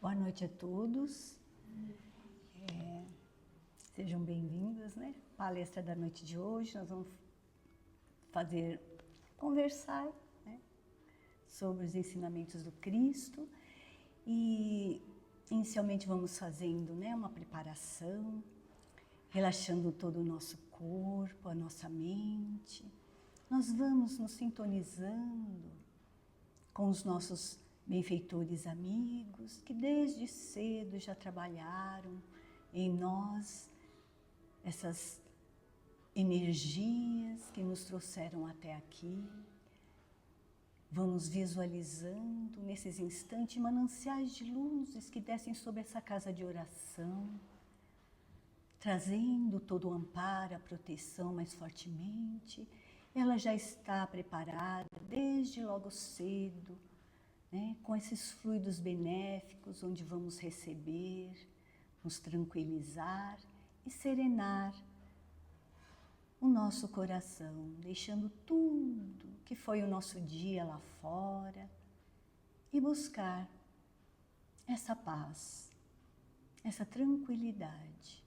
Boa noite a todos. Sejam bem-vindos, né? Palestra da noite de hoje, nós vamos conversar, né, sobre os ensinamentos do Cristo e inicialmente vamos fazendo, né, uma preparação, relaxando todo o nosso corpo, a nossa mente. Nós vamos nos sintonizando com os nossos benfeitores amigos que desde cedo já trabalharam em nós essas energias que nos trouxeram até aqui. Vamos visualizando nesses instantes mananciais de luzes que descem sobre essa casa de oração, trazendo todo o amparo, a proteção mais fortemente. Ela já está preparada desde logo cedo, né, com esses fluidos benéficos, onde vamos receber, nos tranquilizar e serenar o nosso coração, deixando tudo que foi o nosso dia lá fora e buscar essa paz, essa tranquilidade.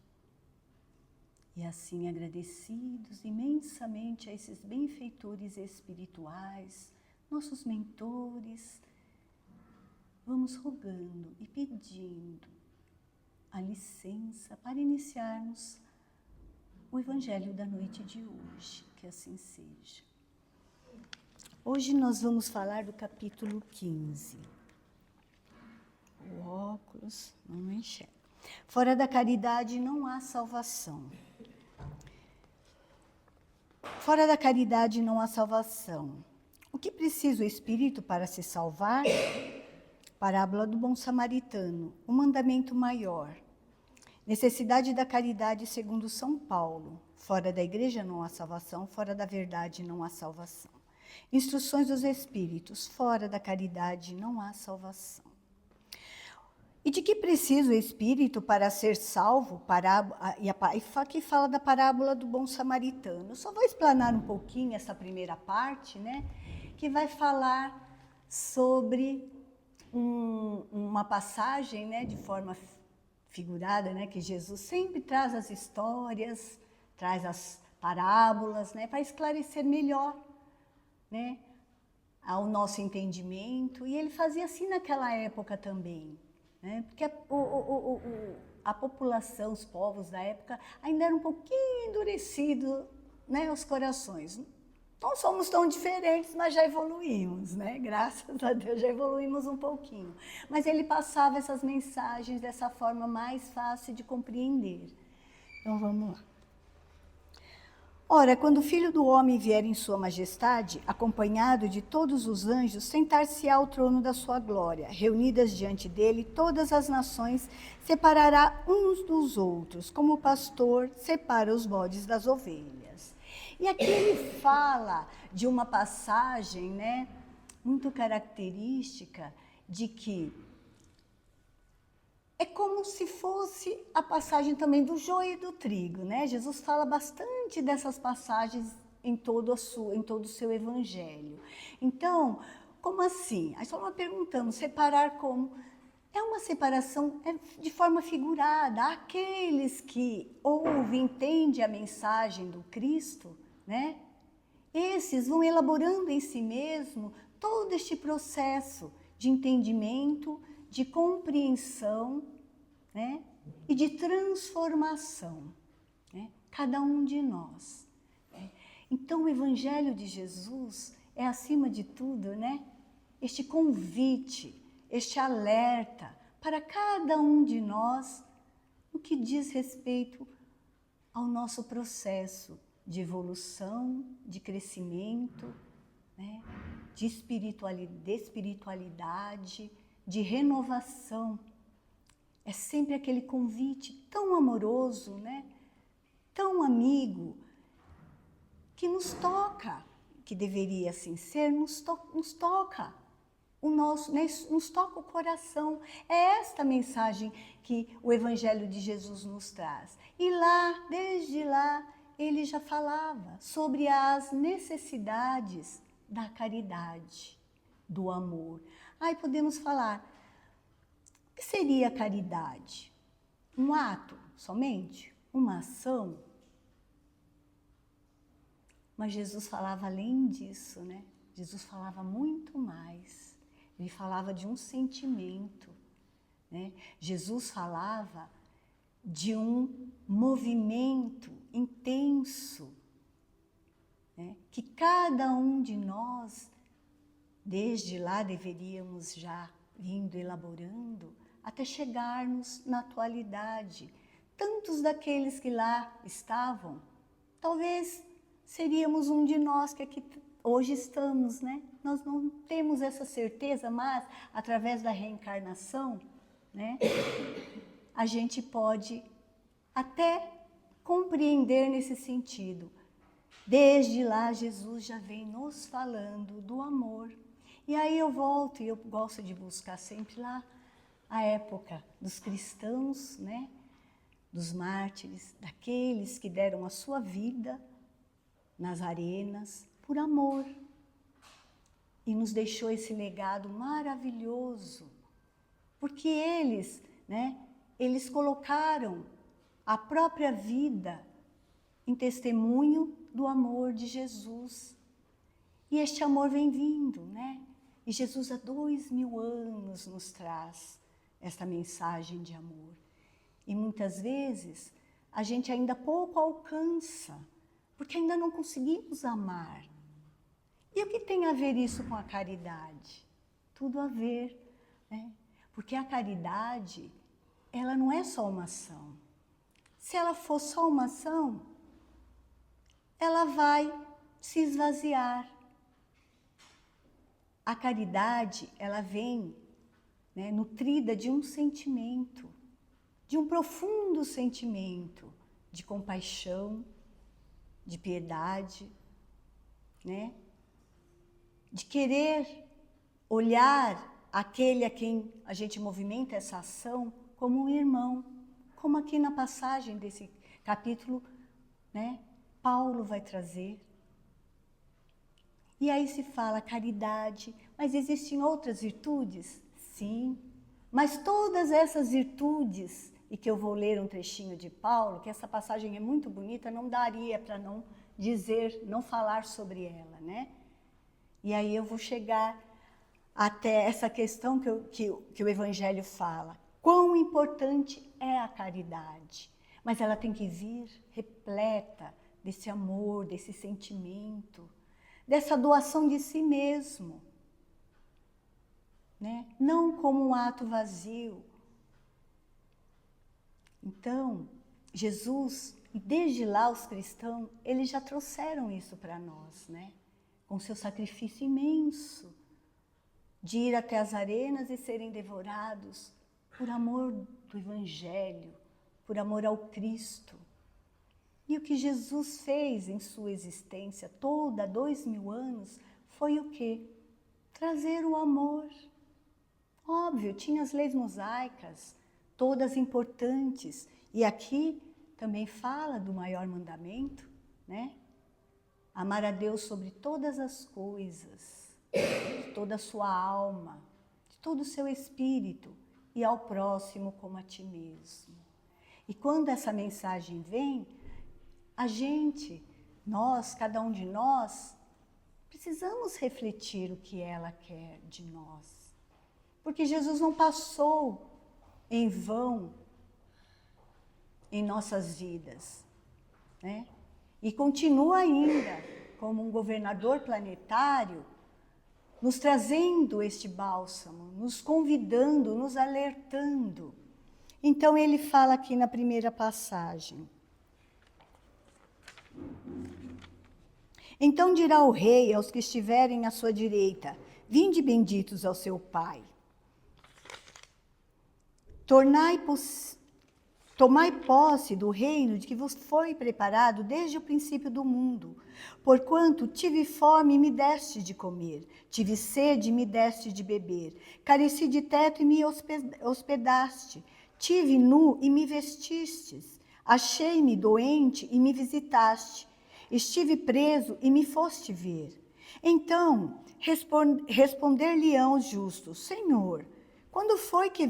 E assim, agradecidos imensamente a esses benfeitores espirituais, nossos mentores, vamos rogando e pedindo a licença para iniciarmos o Evangelho da noite de hoje, que assim seja. Hoje nós vamos falar do capítulo 15. O óculos não enxerga. Fora da caridade não há salvação. Fora da caridade não há salvação. O que precisa o espírito para se salvar? Parábola do bom samaritano, o mandamento maior. Necessidade da caridade segundo São Paulo. Fora da igreja não há salvação, fora da verdade não há salvação. Instruções dos espíritos, fora da caridade não há salvação. E de que precisa o espírito para ser salvo? E aqui fala da parábola do bom samaritano. Eu só vou explanar um pouquinho essa primeira parte, né? Que vai falar sobre uma passagem, né, de forma figurada, né, que Jesus sempre traz as histórias, traz as parábolas, né, para esclarecer melhor, né, ao nosso entendimento. E ele fazia assim naquela época também, né, porque a população, os povos da época ainda eram um pouquinho endurecidos, né, os corações. Não somos tão diferentes, mas já evoluímos, né? Graças a Deus já evoluímos um pouquinho. Mas ele passava essas mensagens dessa forma mais fácil de compreender. Então vamos lá. Ora, quando o Filho do Homem vier em sua majestade, acompanhado de todos os anjos, sentar-se-á ao trono da sua glória. Reunidas diante dele, todas as nações separará uns dos outros, como o pastor separa os bodes das ovelhas. E aqui ele fala de uma passagem, né, muito característica, de que é como se fosse a passagem também do joio e do trigo, né? Jesus fala bastante dessas passagens em todo o seu evangelho. Então, como assim? Aí só nós perguntamos, separar como? É uma separação de forma figurada. Aqueles que ouvem, entendem a mensagem do Cristo, né? Esses vão elaborando em si mesmo todo este processo de entendimento, de compreensão, né? E de transformação, né? Cada um de nós, né? Então o Evangelho de Jesus é, acima de tudo, né, este convite, este alerta para cada um de nós no que diz respeito ao nosso processo de evolução, de crescimento, né, de espiritualidade, de renovação. É sempre aquele convite tão amoroso, né, tão amigo, que nos toca, que deveria assim ser, nos toca. Nos toca o coração. É esta mensagem que o Evangelho de Jesus nos traz. E lá, desde lá, ele já falava sobre as necessidades da caridade, do amor. Aí podemos falar, O que seria a caridade? Um ato somente? Uma ação? Mas Jesus falava além disso, né? Jesus falava muito mais. Ele falava de um sentimento, né? Jesus falava de um movimento intenso, né? Que cada um de nós, desde lá, deveríamos já indo elaborando, até chegarmos na atualidade. Tantos daqueles que lá estavam, talvez seríamos um de nós que aqui hoje estamos, né? Nós não temos essa certeza, mas através da reencarnação, né, a gente pode até compreender nesse sentido. Desde lá, Jesus já vem nos falando do amor. E aí eu volto, e eu gosto de buscar sempre lá a época dos cristãos, né? Dos mártires, daqueles que deram a sua vida nas arenas por amor. E nos deixou esse legado maravilhoso, porque eles, né, eles colocaram a própria vida em testemunho do amor de Jesus. E este amor vem vindo, né? E Jesus há 2000 anos nos traz esta mensagem de amor. E muitas vezes a gente ainda pouco alcança, porque ainda não conseguimos amar. E o que tem a ver isso com a caridade? Tudo a ver, né? Porque a caridade, ela não é só uma ação. Se ela for só uma ação, ela vai se esvaziar. A caridade, ela vem, né, nutrida de um sentimento, de um profundo sentimento de compaixão, de piedade, né? De querer olhar aquele a quem a gente movimenta essa ação como um irmão, como aqui na passagem desse capítulo, né, Paulo vai trazer. E aí se fala caridade, mas existem outras virtudes? Sim, mas todas essas virtudes, e que eu vou ler um trechinho de Paulo, que essa passagem é muito bonita, não daria para não dizer, não falar sobre ela, né? E aí eu vou chegar até essa questão que o Evangelho fala. Quão importante é a caridade, mas ela tem que vir repleta desse amor, desse sentimento, dessa doação de si mesmo, né? Não como um ato vazio. Então, Jesus, e desde lá os cristãos, eles já trouxeram isso para nós, né? Com seu sacrifício imenso, de ir até as arenas e serem devorados por amor do Evangelho, por amor ao Cristo. E o que Jesus fez em sua existência toda, 2000 anos, foi o quê? Trazer o amor. Óbvio, tinha as leis mosaicas, todas importantes. E aqui também fala do maior mandamento, né? Amar a Deus sobre todas as coisas, de toda a sua alma, de todo o seu espírito, e ao próximo como a ti mesmo. E quando essa mensagem vem, a gente, nós, cada um de nós, precisamos refletir o que ela quer de nós. Porque Jesus não passou em vão em nossas vidas, né? E continua ainda como um governador planetário, nos trazendo este bálsamo, nos convidando, nos alertando. Então ele fala aqui na primeira passagem. Então dirá o rei aos que estiverem à sua direita: vinde benditos ao seu Pai. Tomai posse do reino de que vos foi preparado desde o princípio do mundo. Porquanto tive fome e me deste de comer, tive sede e me deste de beber, careci de teto e me hospedaste, tive nu e me vestistes, achei-me doente e me visitaste, estive preso e me foste ver. Então responder-lhe-ão os justos: Senhor, Quando foi que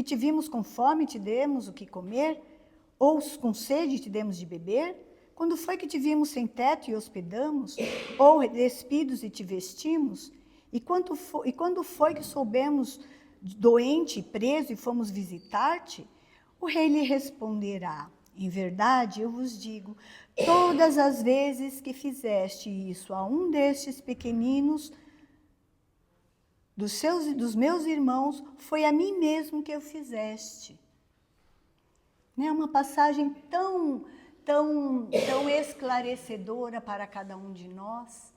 te vimos com fome e te demos o que comer? Ou com sede e te demos de beber? Quando foi que te vimos sem teto e hospedamos? Ou despidos e te vestimos? E quando foi que soubemos doente e preso e fomos visitar-te? O rei lhe responderá: em verdade, eu vos digo, todas as vezes que fizeste isso a um destes pequeninos, dos meus irmãos, foi a mim mesmo que eu fizeste. Né? Uma passagem tão esclarecedora para cada um de nós,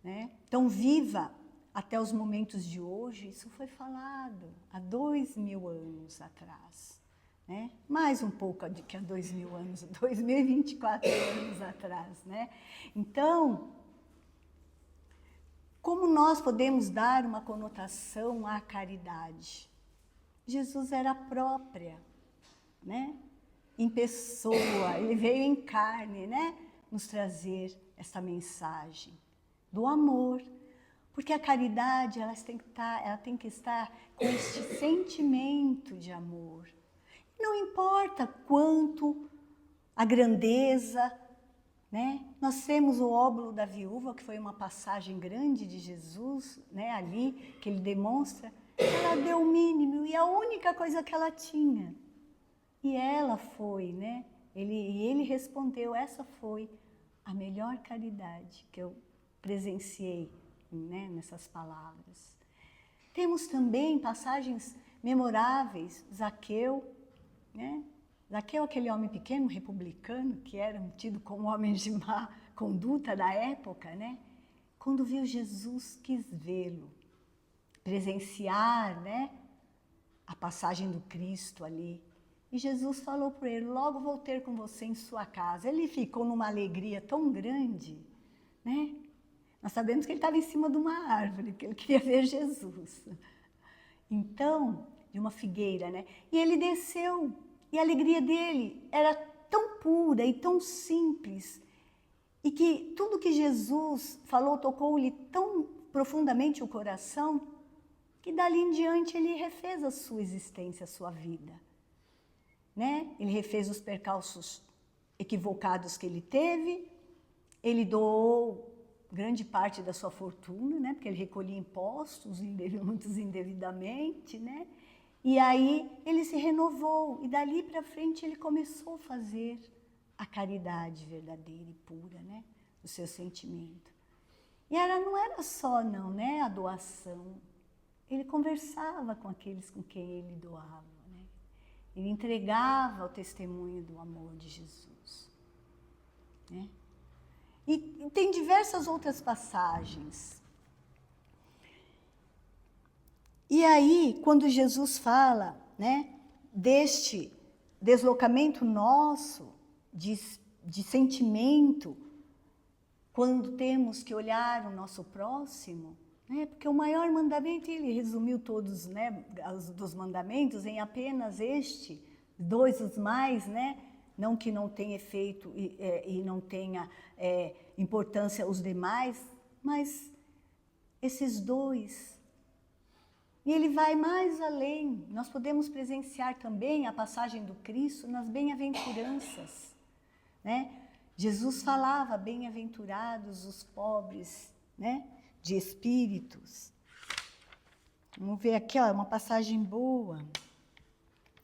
né? Tão viva até os momentos de hoje. Isso foi falado há 2000 anos atrás. Né? Mais um pouco do que há 2000 anos, 2024 anos atrás. Né? Então, como nós podemos dar uma conotação à caridade? Jesus era própria, né? Em pessoa, ele veio em carne, né? Nos trazer essa mensagem do amor. Porque a caridade, ela tem que estar com este sentimento de amor. Não importa quanto a grandeza, né? Nós temos o óbolo da viúva, que foi uma passagem grande de Jesus, né? Ali, que ele demonstra. Ela deu o mínimo e a única coisa que ela tinha. E ela foi, né? Ele respondeu, essa foi a melhor caridade que eu presenciei, né? Nessas palavras. Temos também passagens memoráveis, Zaqueu, né? Zaqueu, aquele homem pequeno, republicano, que era tido como homem de má conduta da época, né? Quando viu Jesus, quis vê-lo, presenciar, né? A passagem do Cristo ali. E Jesus falou para ele, logo vou ter com você em sua casa. Ele ficou numa alegria tão grande, né? Nós sabemos que ele estava em cima de uma árvore, que ele queria ver Jesus. Então, de uma figueira, né? E ele desceu, e a alegria dele era tão pura e tão simples, e que tudo que Jesus falou tocou-lhe tão profundamente o coração, que dali em diante ele refez a sua existência, a sua vida. Né? Ele refez os percalços equivocados que ele teve, ele doou grande parte da sua fortuna, né? Porque ele recolhia impostos, muitos indevidamente, né? E aí ele se renovou, e dali para frente ele começou a fazer a caridade verdadeira e pura, né? Do seu sentimento. E não era só, não, né? A doação. Ele conversava com aqueles com quem ele doava. Ele entregava o testemunho do amor de Jesus. Né? E tem diversas outras passagens. E aí, quando Jesus fala, né, deste deslocamento nosso de sentimento, quando temos que olhar o nosso próximo, né, porque o maior mandamento, ele resumiu todos, né, dos mandamentos em apenas este, 2 os mais, né, não que não tenha efeito e não tenha importância os demais, mas esses 2. E ele vai mais além. Nós podemos presenciar também a passagem do Cristo nas bem-aventuranças, né? Jesus falava, bem-aventurados os pobres, né? De espíritos. Vamos ver aqui, ó, uma passagem boa,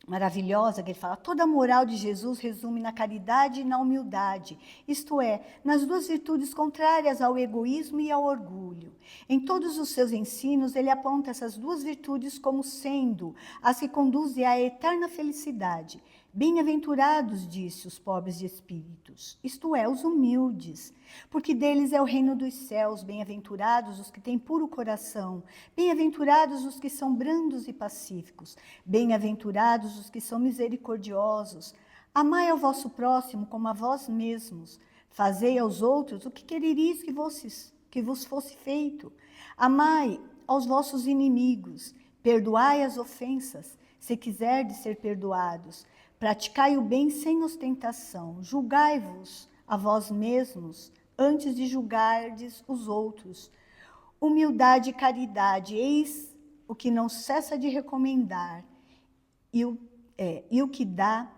maravilhosa, que ele fala, toda a moral de Jesus resume na caridade e na humildade, isto é, nas 2 virtudes contrárias ao egoísmo e ao orgulho. Em todos os seus ensinos, ele aponta essas 2 virtudes como sendo as que conduzem à eterna felicidade. Bem-aventurados, disse, os pobres de espíritos, isto é, os humildes, porque deles é o reino dos céus. Bem-aventurados os que têm puro coração, bem-aventurados os que são brandos e pacíficos, bem-aventurados os que são misericordiosos. Amai ao vosso próximo como a vós mesmos, fazei aos outros o que quereris que vos fosse feito. Amai aos vossos inimigos, perdoai as ofensas, se quiserdes ser perdoados. Praticai o bem sem ostentação, julgai-vos a vós mesmos antes de julgardes os outros. Humildade e caridade, eis o que não cessa de recomendar e o que dá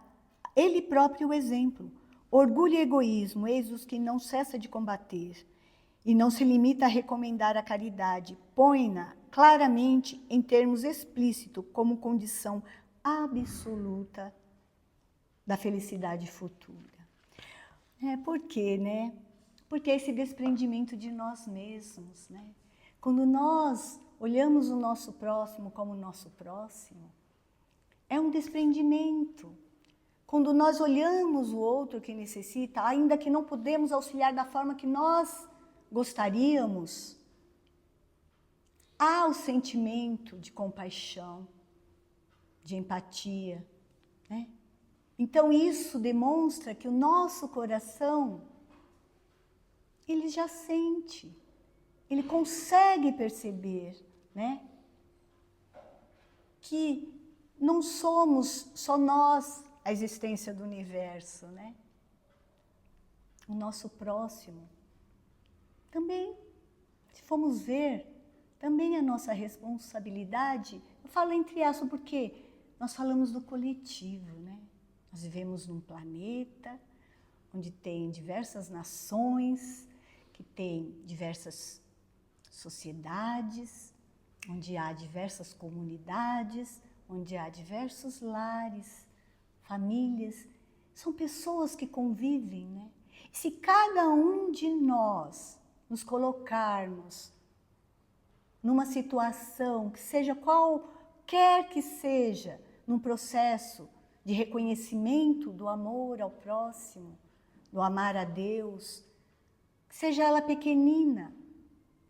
ele próprio o exemplo. Orgulho e egoísmo, eis os que não cessa de combater, e não se limita a recomendar a caridade, põe-na claramente em termos explícitos como condição absoluta da felicidade futura. Por quê, né? Porque é esse desprendimento de nós mesmos, né? Quando nós olhamos o nosso próximo como nosso próximo, é um desprendimento. Quando nós olhamos o outro que necessita, ainda que não podemos auxiliar da forma que nós gostaríamos, há o sentimento de compaixão, de empatia, né? Então isso demonstra que o nosso coração, ele já sente, ele consegue perceber, né? Que não somos só nós a existência do universo, né? O nosso próximo também, se formos ver, também a nossa responsabilidade, eu falo entre aspas porque nós falamos do coletivo, né? Nós vivemos num planeta onde tem diversas nações, que tem diversas sociedades, onde há diversas comunidades, onde há diversos lares, famílias, são pessoas que convivem, né? E se cada um de nós nos colocarmos numa situação, que seja qualquer que seja, num processo de reconhecimento do amor ao próximo, do amar a Deus, que seja ela pequenina,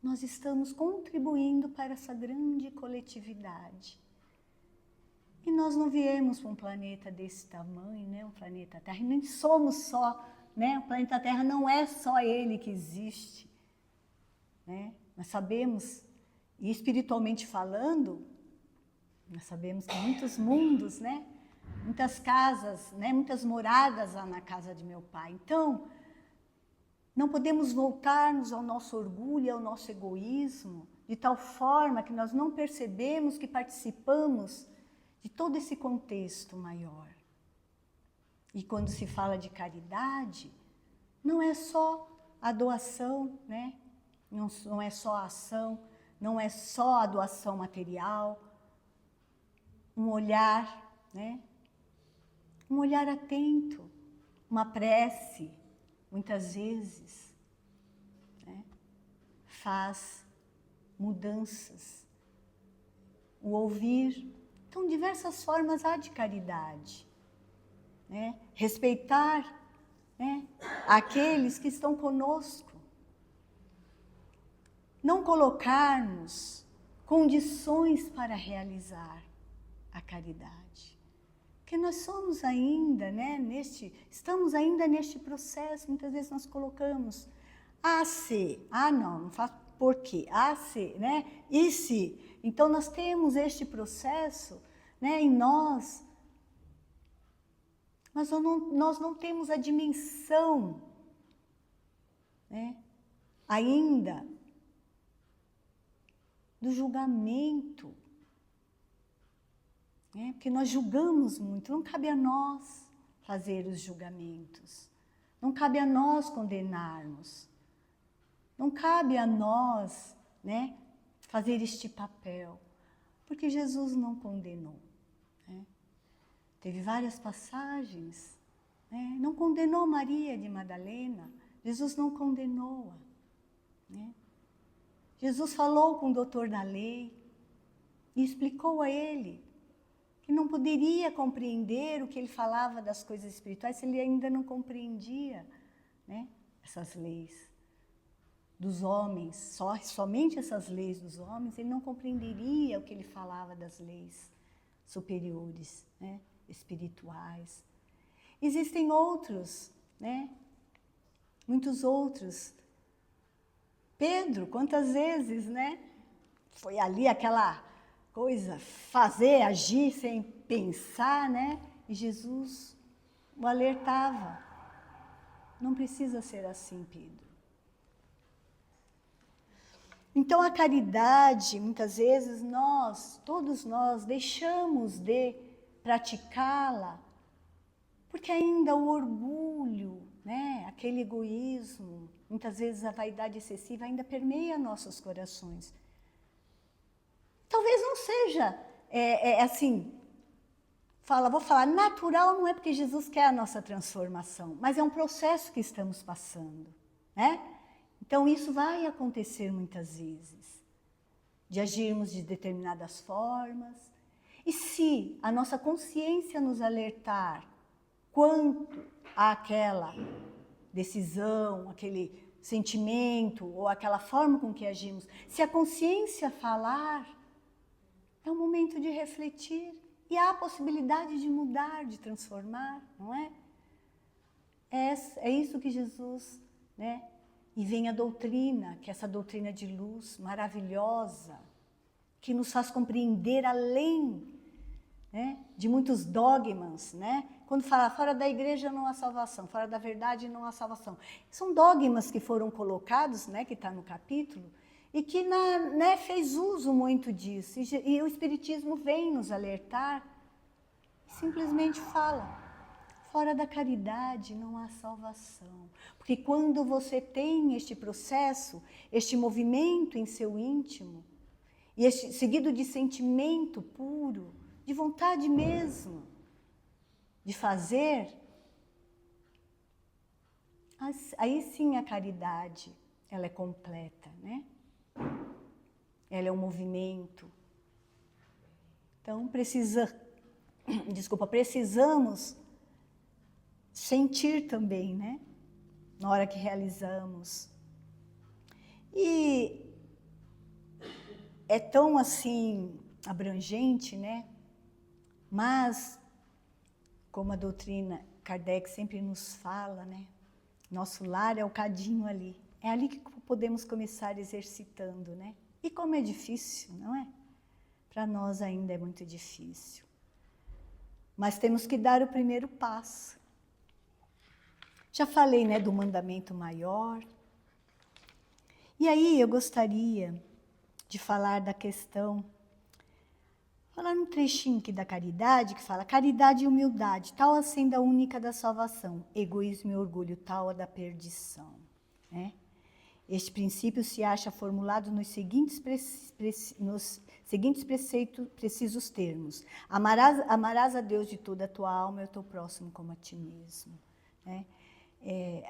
nós estamos contribuindo para essa grande coletividade. E nós não viemos para um planeta desse tamanho, né? Um planeta Terra, e nem somos só, né? O planeta Terra não é só ele que existe, né? Nós sabemos, e espiritualmente falando, nós sabemos que muitos mundos, né? Muitas casas, né? Muitas moradas lá na casa de meu pai. Então, não podemos voltar-nos ao nosso orgulho, ao nosso egoísmo, de tal forma que nós não percebemos que participamos de todo esse contexto maior. E quando se fala de caridade, não é só a doação, né? Não é só a ação, não é só a doação material, um olhar, né? Um olhar atento, uma prece, muitas vezes, né? Faz mudanças. O ouvir. Então, diversas formas há de caridade, né? Respeitar, né, aqueles que estão conosco. Não colocarmos condições para realizar a caridade. Porque nós somos ainda, né, estamos ainda neste processo, muitas vezes nós colocamos se, não faço por quê, se, né, e se. Então nós temos este processo, né, em nós, mas nós não temos a dimensão, né, ainda do julgamento, né? Porque nós julgamos muito, não cabe a nós fazer os julgamentos, não cabe a nós condenarmos, não cabe a nós, né, fazer este papel, porque Jesus não condenou, né? Teve várias passagens, né? Não condenou Maria de Madalena, Jesus não condenou-a, né? Jesus falou com o doutor da lei e explicou a ele que não poderia compreender o que ele falava das coisas espirituais se ele ainda não compreendia, né, essas leis dos homens, somente essas leis dos homens, ele não compreenderia o que ele falava das leis superiores, né, espirituais. Existem outros, né, muitos outros. Pedro, quantas vezes, né? Foi ali aquela coisa, fazer, agir sem pensar, né? E Jesus o alertava. Não precisa ser assim, Pedro. Então, a caridade, muitas vezes, todos nós, deixamos de praticá-la, porque ainda o orgulho, né, aquele egoísmo, muitas vezes a vaidade excessiva ainda permeia nossos corações. Talvez não seja assim, vou falar, natural não é porque Jesus quer a nossa transformação, mas é um processo que estamos passando, né? Então, isso vai acontecer muitas vezes, de agirmos de determinadas formas. E se a nossa consciência nos alertar quanto àquela decisão, aquele sentimento ou aquela forma com que agimos, se a consciência falar, é um momento de refletir e há a possibilidade de mudar, de transformar, não é? É isso que Jesus, né? E vem a doutrina, que é essa doutrina de luz maravilhosa, que nos faz compreender além, né, de muitos dogmas, né? Quando fala fora da igreja não há salvação, fora da verdade não há salvação. São dogmas que foram colocados, né, que está no capítulo, e que né, fez uso muito disso. E o Espiritismo vem nos alertar e simplesmente fala: fora da caridade não há salvação. Porque quando você tem este processo, este movimento em seu íntimo, e seguido de sentimento puro, de vontade mesmo de fazer, aí sim a caridade, ela é completa, né? Ela é um movimento. Então, precisamos sentir também, né? Na hora que realizamos. E é tão assim abrangente, né? Mas, como a doutrina Kardec sempre nos fala, né? Nosso lar é o cadinho ali. É ali que podemos começar exercitando, né? E como é difícil, não é? Para nós ainda é muito difícil. Mas temos que dar o primeiro passo. Já falei, né, do mandamento maior. E aí eu gostaria de falar da questão, falar um trechinho aqui da caridade, que fala: caridade e humildade, tal a senda única da salvação, egoísmo e orgulho, tal a da perdição. Né? Este princípio se acha formulado nos seguintes precisos termos: amarás a Deus de toda a tua alma e o teu próximo como a ti mesmo. Né?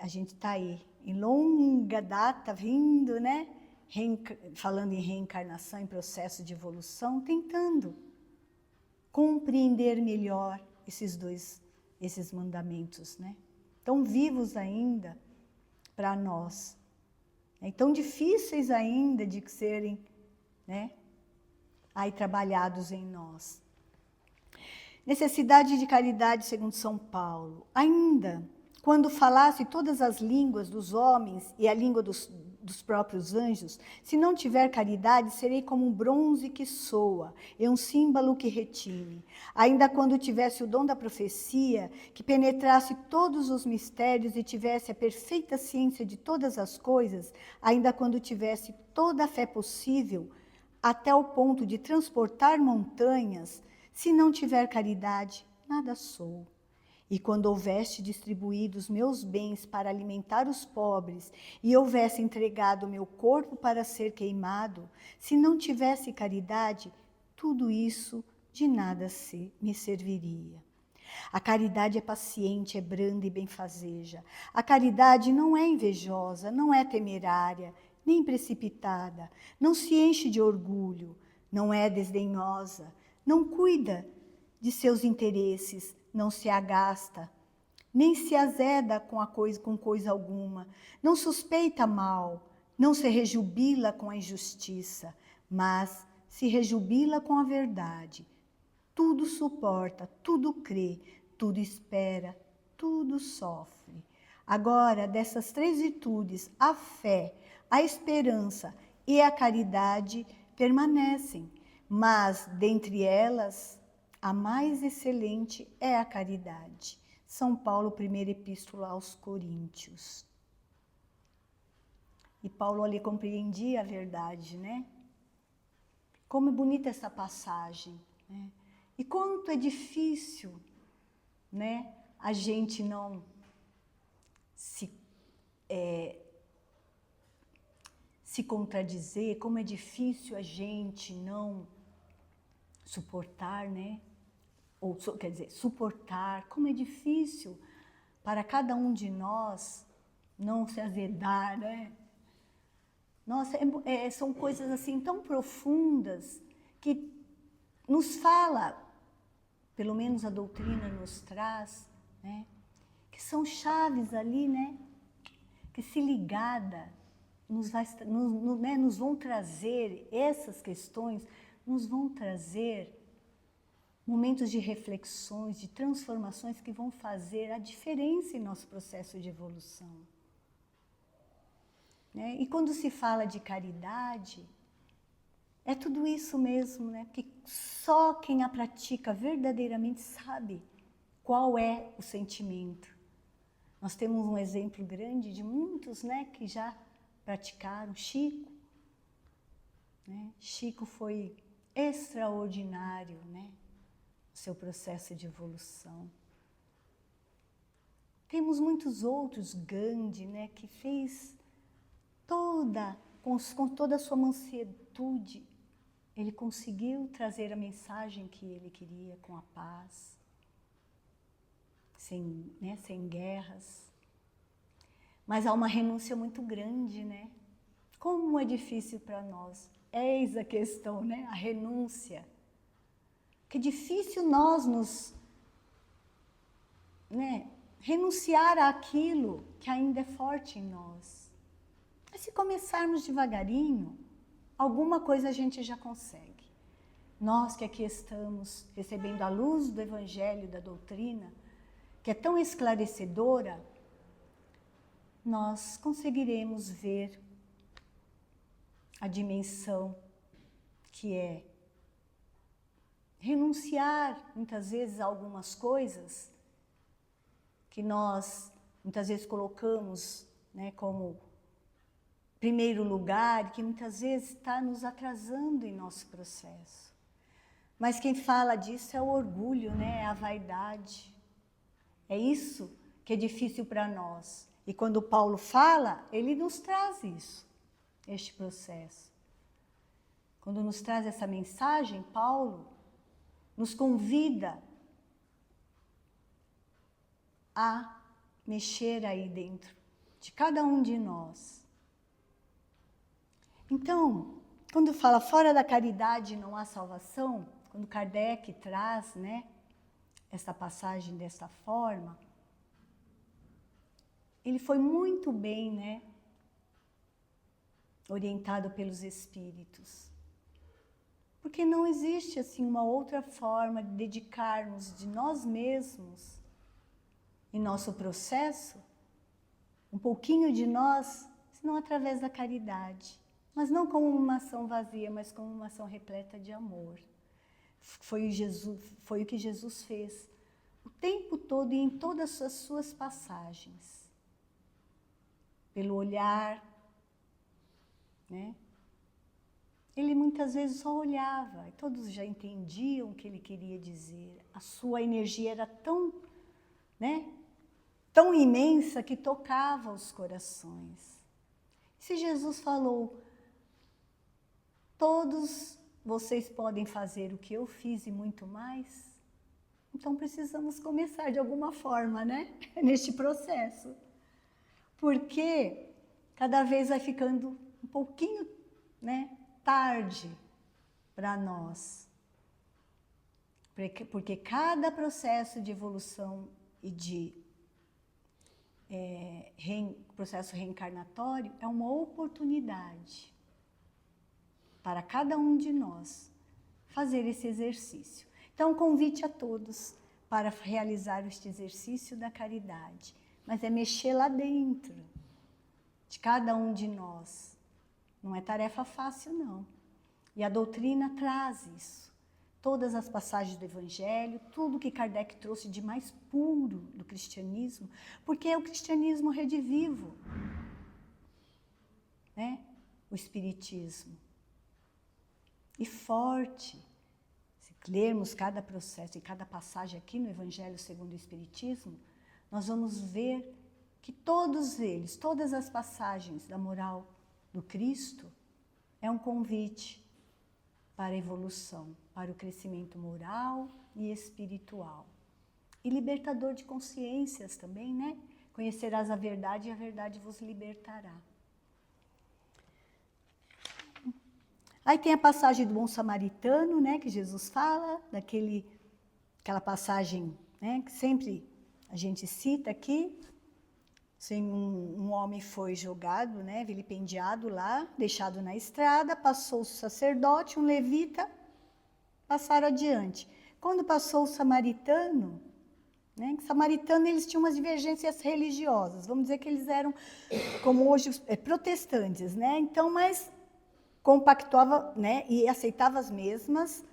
A gente está aí, em longa data, vindo, né? Falando em reencarnação, em processo de evolução, tentando compreender melhor esses mandamentos, né? Tão vivos ainda para nós, né? Tão difíceis ainda de serem, né, aí trabalhados em nós. Necessidade de caridade, segundo São Paulo. Ainda, quando falasse todas as línguas dos homens e a língua dos próprios anjos, se não tiver caridade, serei como um bronze que soa e um símbolo que retine. Ainda quando tivesse o dom da profecia, que penetrasse todos os mistérios e tivesse a perfeita ciência de todas as coisas, ainda quando tivesse toda a fé possível, até o ponto de transportar montanhas, se não tiver caridade, nada sou. E quando houvesse distribuído os meus bens para alimentar os pobres e houvesse entregado o meu corpo para ser queimado, se não tivesse caridade, tudo isso de nada me serviria. A caridade é paciente, é branda e benfazeja. A caridade não é invejosa, não é temerária, nem precipitada, não se enche de orgulho, não é desdenhosa, não cuida de seus interesses, não se agasta, nem se azeda com coisa alguma, não suspeita mal, não se rejubila com a injustiça, mas se rejubila com a verdade. Tudo suporta, tudo crê, tudo espera, tudo sofre. Agora, dessas 3 virtudes, a fé, a esperança e a caridade permanecem, mas dentre elas, a mais excelente é a caridade. São Paulo, primeira epístola aos Coríntios. E Paulo ali compreendia a verdade, né? Como é bonita essa passagem, né? E quanto é difícil, né, a gente não se contradizer, como é difícil a gente não suportar, né? Ou, quer dizer, suportar, como é difícil para cada um de nós não se azedar, né? Nossa, são coisas assim tão profundas que nos fala, pelo menos a doutrina nos traz, né? Que são chaves ali, né? Que se ligada nos vão trazer essas questões, nos vão trazer momentos de reflexões, de transformações que vão fazer a diferença em nosso processo de evolução. Né? E quando se fala de caridade, é tudo isso mesmo, né? Porque só quem a pratica verdadeiramente sabe qual é o sentimento. Nós temos um exemplo grande de muitos, né, que já praticaram. Chico, né? Chico foi extraordinário, né? Seu processo de evolução. Temos muitos outros, Gandhi, né, que fez com toda a sua mansuetude, ele conseguiu trazer a mensagem que ele queria com a paz, sem guerras. Mas há uma renúncia muito grande, né? Como é difícil para nós. Eis a questão, né? A renúncia. Que difícil nós renunciar àquilo que ainda é forte em nós. Mas se começarmos devagarinho, alguma coisa a gente já consegue. Nós que aqui estamos recebendo a luz do Evangelho, da doutrina, que é tão esclarecedora, nós conseguiremos ver a dimensão que é renunciar, muitas vezes, a algumas coisas que nós, muitas vezes, colocamos, né, como primeiro lugar, que muitas vezes está nos atrasando em nosso processo. Mas quem fala disso é o orgulho, né, é a vaidade. É isso que é difícil para nós. E quando Paulo fala, ele nos traz isso, este processo. Quando nos traz essa mensagem, Paulo nos convida a mexer aí dentro de cada um de nós. Então, quando fala fora da caridade não há salvação, quando Kardec traz, né, essa passagem dessa forma, ele foi muito bem, né, orientado pelos espíritos. Porque não existe assim uma outra forma de dedicarmos de nós mesmos em nosso processo, um pouquinho de nós, senão através da caridade. Mas não como uma ação vazia, mas como uma ação repleta de amor. Foi o que Jesus fez o tempo todo e em todas as suas passagens. Pelo olhar, né? Ele muitas vezes só olhava, e todos já entendiam o que ele queria dizer. A sua energia era tão, né, tão imensa que tocava os corações. Se Jesus falou, todos vocês podem fazer o que eu fiz e muito mais, então precisamos começar de alguma forma, né, neste processo. Porque cada vez vai ficando um pouquinho, né, tarde para nós. Porque cada processo de evolução e de processo reencarnatório é uma oportunidade para cada um de nós fazer esse exercício. Então, convite a todos para realizar este exercício da caridade, mas é mexer lá dentro de cada um de nós. Não é tarefa fácil, não. E a doutrina traz isso. Todas as passagens do Evangelho, tudo que Kardec trouxe de mais puro do cristianismo, porque é o cristianismo redivivo. né, o Espiritismo. E forte, se lermos cada processo e cada passagem aqui no Evangelho segundo o Espiritismo, nós vamos ver que todos eles, todas as passagens da moral do Cristo, é um convite para a evolução, para o crescimento moral e espiritual. E libertador de consciências também, né? Conhecerás a verdade e a verdade vos libertará. Aí tem a passagem do bom samaritano, né? Que Jesus fala, aquela passagem, né? Que sempre a gente cita aqui. Um homem foi jogado, né, vilipendiado lá, deixado na estrada, passou o sacerdote, um levita, passaram adiante. Quando passou o samaritano, né, samaritano eles tinham umas divergências religiosas, vamos dizer que eles eram, como hoje, protestantes, né, então, mas compactuava, né, e aceitava as mesmas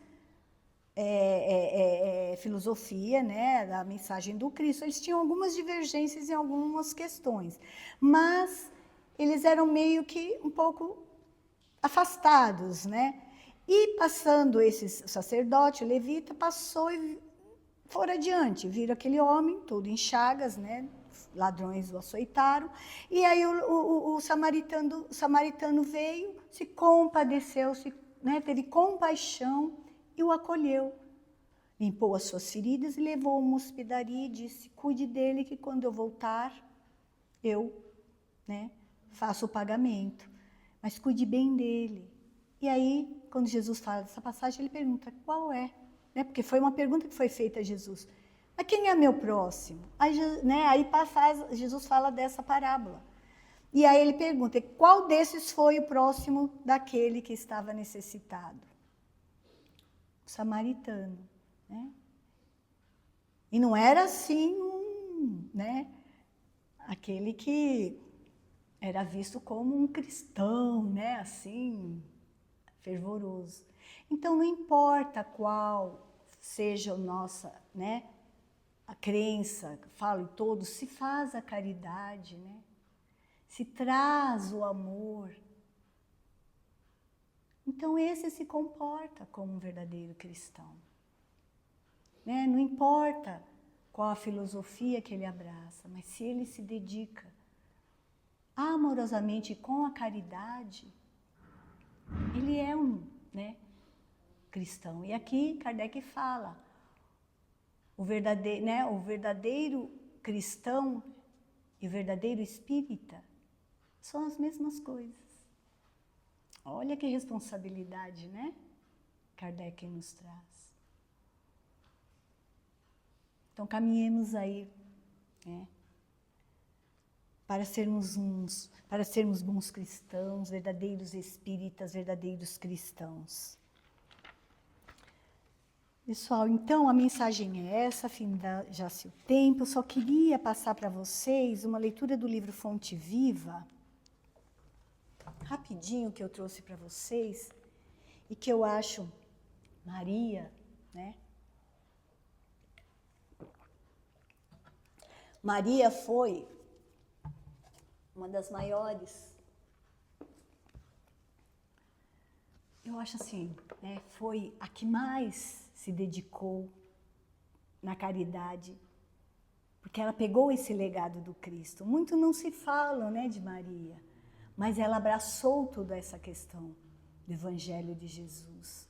filosofia, né, da mensagem do Cristo. Eles tinham algumas divergências em algumas questões, mas eles eram meio que um pouco afastados, né? E passando esse sacerdote, o levita, passou e foram adiante. Viram aquele homem, todo em chagas, né? Ladrões o açoitaram. E aí o samaritano veio, se compadeceu, né, teve compaixão, e o acolheu, limpou as suas feridas e levou a uma hospedaria e disse, cuide dele que quando eu voltar, eu, né, faço o pagamento, mas cuide bem dele. E aí, quando Jesus fala dessa passagem, ele pergunta, qual é? Né, porque foi uma pergunta que foi feita a Jesus. Mas quem é meu próximo? Aí, né, Jesus fala dessa parábola. E aí ele pergunta, qual desses foi o próximo daquele que estava necessitado? Samaritano, né? E não era assim, né, aquele que era visto como um cristão, né, assim, fervoroso. Então, não importa qual seja a nossa, né, a crença, falo em todos, se faz a caridade, né, se traz o amor. Então, esse se comporta como um verdadeiro cristão. Né? Não importa qual a filosofia que ele abraça, mas se ele se dedica amorosamente com a caridade, ele é um, né, cristão. E aqui Kardec fala, o verdadeiro cristão e o verdadeiro espírita são as mesmas coisas. Olha que responsabilidade, né? Kardec nos traz. Então, caminhemos aí, né? Para sermos bons cristãos, verdadeiros espíritas, verdadeiros cristãos. Pessoal, então a mensagem é essa, já-se o tempo. Eu só queria passar para vocês uma leitura do livro Fonte Viva, rapidinho, que eu trouxe para vocês, e que eu acho Maria, né? Maria foi uma das maiores, eu acho assim, né? Foi a que mais se dedicou na caridade, porque ela pegou esse legado do Cristo. Muito não se fala, né, de Maria, mas ela abraçou toda essa questão do Evangelho de Jesus.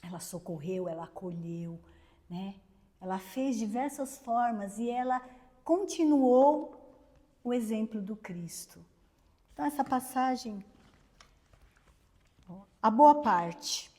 Ela socorreu, ela acolheu, né? Ela fez diversas formas e ela continuou o exemplo do Cristo. Então, essa passagem, a boa parte.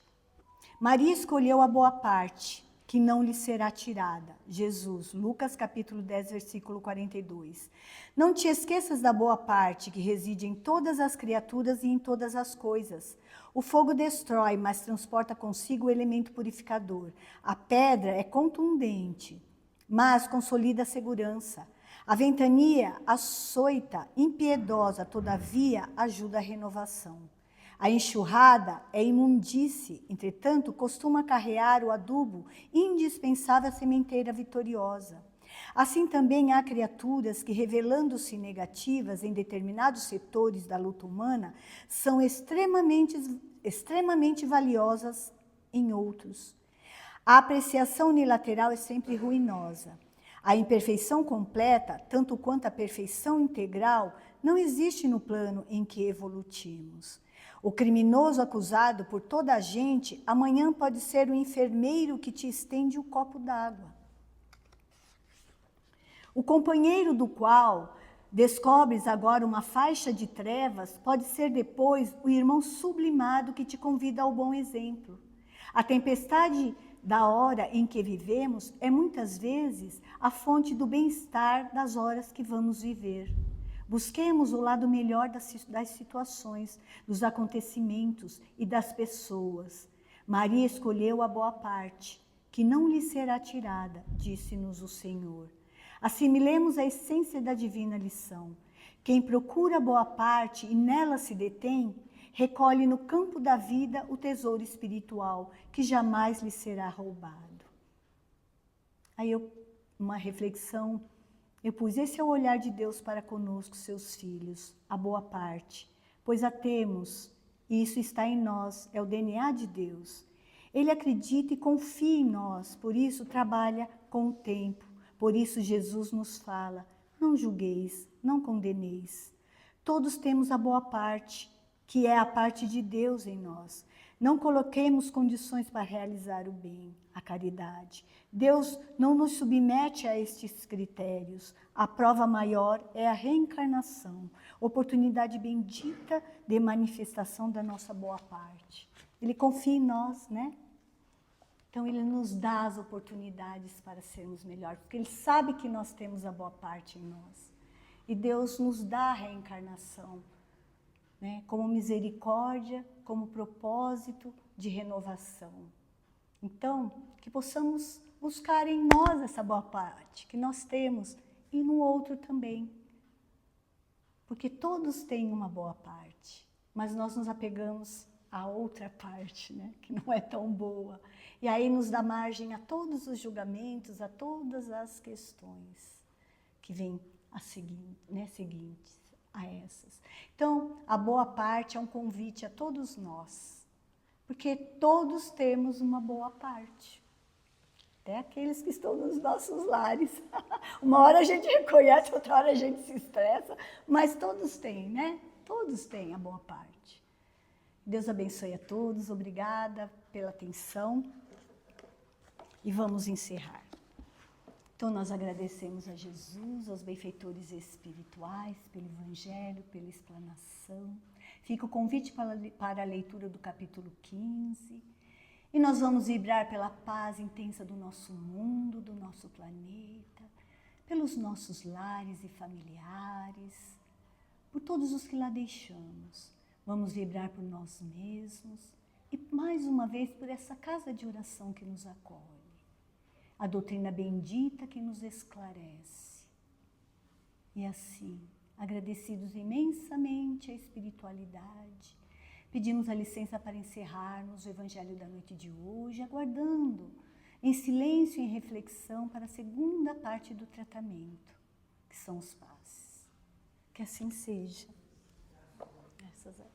Maria escolheu a boa parte, que não lhe será tirada. Jesus, Lucas capítulo 10, versículo 42. Não te esqueças da boa parte que reside em todas as criaturas e em todas as coisas. O fogo destrói, mas transporta consigo o elemento purificador. A pedra é contundente, mas consolida a segurança. A ventania açoita, impiedosa, todavia, ajuda a renovação. A enxurrada é imundície, entretanto, costuma carrear o adubo indispensável à sementeira vitoriosa. Assim também há criaturas que, revelando-se negativas em determinados setores da luta humana, são extremamente valiosas em outros. A apreciação unilateral é sempre ruinosa. A imperfeição completa, tanto quanto a perfeição integral, não existe no plano em que evolutimos. O criminoso acusado por toda a gente, amanhã pode ser o enfermeiro que te estende o copo d'água. O companheiro do qual descobres agora uma faixa de trevas pode ser depois o irmão sublimado que te convida ao bom exemplo. A tempestade da hora em que vivemos é muitas vezes a fonte do bem-estar das horas que vamos viver. Busquemos o lado melhor das situações, dos acontecimentos e das pessoas. Maria escolheu a boa parte, que não lhe será tirada, disse-nos o Senhor. Assimilemos a essência da divina lição. Quem procura a boa parte e nela se detém, recolhe no campo da vida o tesouro espiritual, que jamais lhe será roubado. Aí uma reflexão, eu pus, esse é o olhar de Deus para conosco, seus filhos, a boa parte, pois a temos, e isso está em nós, é o DNA de Deus. Ele acredita e confia em nós, por isso trabalha com o tempo. Por isso Jesus nos fala, não julgueis, não condeneis. Todos temos a boa parte, que é a parte de Deus em nós. Não coloquemos condições para realizar o bem, a caridade. Deus não nos submete a estes critérios. A prova maior é a reencarnação, oportunidade bendita de manifestação da nossa boa parte. Ele confia em nós, né? Então, Ele nos dá as oportunidades para sermos melhores, porque Ele sabe que nós temos a boa parte em nós. E Deus nos dá a reencarnação, né, como misericórdia, como propósito de renovação. Então, que possamos buscar em nós essa boa parte que nós temos e no outro também. Porque todos têm uma boa parte, mas nós nos apegamos à outra parte, né, que não é tão boa. E aí nos dá margem a todos os julgamentos, a todas as questões que vêm a seguir, né, seguintes a essas. Então, a boa parte é um convite a todos nós, porque todos temos uma boa parte. Até aqueles que estão nos nossos lares. Uma hora a gente reconhece, outra hora a gente se estressa, mas todos têm, né? Todos têm a boa parte. Deus abençoe a todos, obrigada pela atenção. E vamos encerrar. Então, nós agradecemos a Jesus, aos benfeitores espirituais, pelo Evangelho, pela explanação. Fica o convite para a leitura do capítulo 15. E nós vamos vibrar pela paz intensa do nosso mundo, do nosso planeta, pelos nossos lares e familiares, por todos os que lá deixamos. Vamos vibrar por nós mesmos e, mais uma vez, por essa casa de oração que nos acolhe. A doutrina bendita que nos esclarece. E assim, agradecidos imensamente à espiritualidade, pedimos a licença para encerrarmos o Evangelho da noite de hoje, aguardando em silêncio e em reflexão para a segunda parte do tratamento, que são os passes. Que assim seja. Graças a Deus.